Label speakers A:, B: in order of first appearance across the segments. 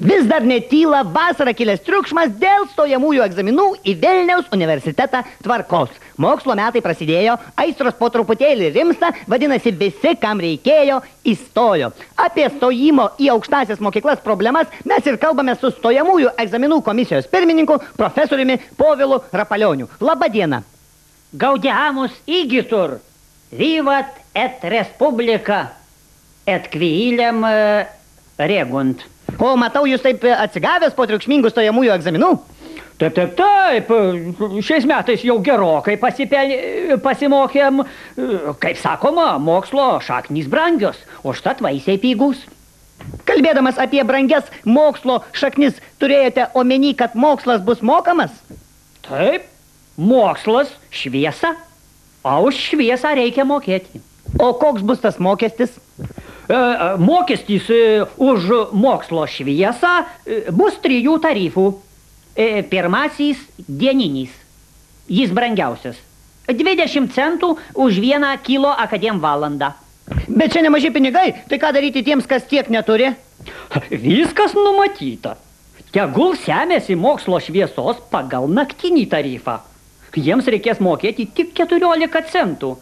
A: Vis dar netyla vasarą kilęs triukšmas dėl stojamųjų egzaminų į Vilniaus universitetą tvarkos. Mokslo metai prasidėjo, aistros po truputėlį rimsta, vadinasi, visi, kam reikėjo, įstojo. Apie stojimo į aukštąsias mokyklas problemas mes ir kalbame su stojamųjų egzaminų komisijos pirmininku, profesoriumi Povilu Rapalioniu. Labą dieną.
B: Gaudiamus igitur, vivat et respublika, et kviiliam regunt.
A: O matau, jūs taip atsigavęs po triukšmingų stojamųjų egzaminų?
B: Taip. Šiais metais jau gerokai pasimokėm, kaip sakoma, mokslo šaknys brangios, užtat vaisiai pigūs.
A: Kalbėdamas apie brangias mokslo šaknis, turėjote omeny, kad mokslas bus mokamas?
B: Taip, mokslas šviesa, o už šviesą reikia mokėti.
A: O koks bus tas mokestis?
B: Mokestis už mokslo šviesą bus 3 tarifų. Pirmasis dieninis, jis brangiausias. 20 centų už 1 kilo akadem valandą.
A: Bet čia nemaži pinigai, tai ką daryti tiems, kas tiek neturi?
B: Viskas numatyta. Tegul semėsi mokslo šviesos pagal naktinį tarifą. Jiems reikės mokėti tik 14 centų.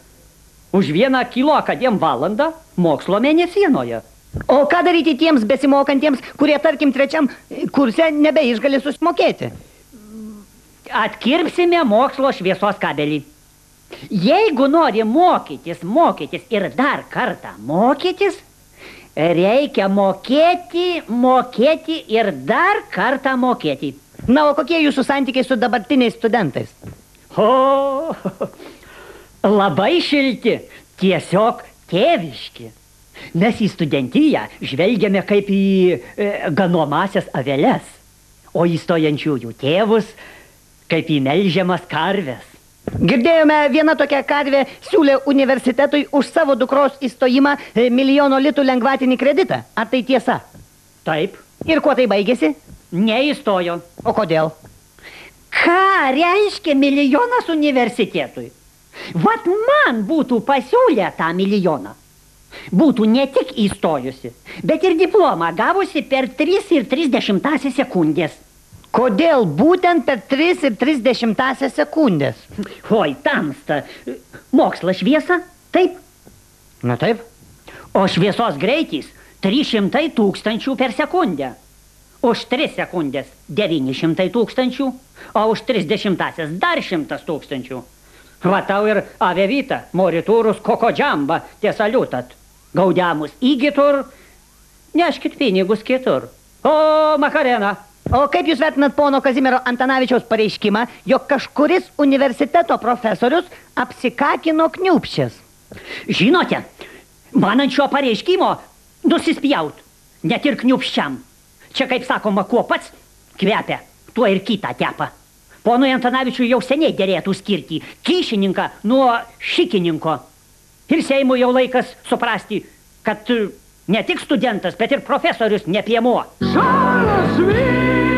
B: Už 1 kilo akadem valandą mokslo mėnesienoje.
A: O ką daryti tiems besimokantiems, kurie, tarkim, 3 kurse nebeišgali susimokėti?
B: Atkirpsime mokslo šviesos kabelį. Jeigu nori mokytis ir dar kartą mokytis, reikia mokėti ir dar kartą mokėti.
A: Na, o kokie jūsų santykiai su dabartiniais studentais?
B: O, labai šilti, tiesiog tėviški. Mes į studentiją žvelgiame kaip į ganomasias aveles, o į stojančiųjų tėvus kaip į melžiamas karves.
A: Girdėjome, viena tokia karvė siūlė universitetui už savo dukros įstojimą 1 milijono litų lengvatinį kreditą. Ar tai tiesa?
B: Taip.
A: Ir kuo tai baigėsi?
B: Neįstojo.
A: O kodėl?
B: Ką reiškia 1 milijonas universitetui? Vat man būtų pasiūlę tą 1 milijoną. Būtų ne tik įstojusi, bet ir diplomą gavusi per 3,3 sekundės.
A: Kodėl būtent per 3,3 sekundės?
B: Oi, tamsta. Mokslas šviesa? Taip.
A: Na taip.
B: O šviesos greitis 300 000 per sekundę. Už 3 sekundės 900 000, o už 30 dar 100 000. Va tau ir avevita, moriturus kokodžamba, tiesa liūtat. Gaudiamus įgitur, neškit pinigus kitur. O, Makarena!
A: O kaip jūs vertinat pono Kazimiero Antanavičiaus pareiškimą, jog kažkuris universiteto profesorius apsikakino kniūpščias?
B: Žinote, man ant šio pareiškimo nusispjaut, net ir kniūpščiam. Čia, kaip sakoma, kuo pats kvepia, tuo ir kitą tepa. Ponui Antanavičiui jau seniai derėtų skirti kyšininką nuo šikininko. Ir Seimui jau laikas suprasti, kad ne tik studentas, bet ir profesorius nepiemuo.
C: Žalas vyras!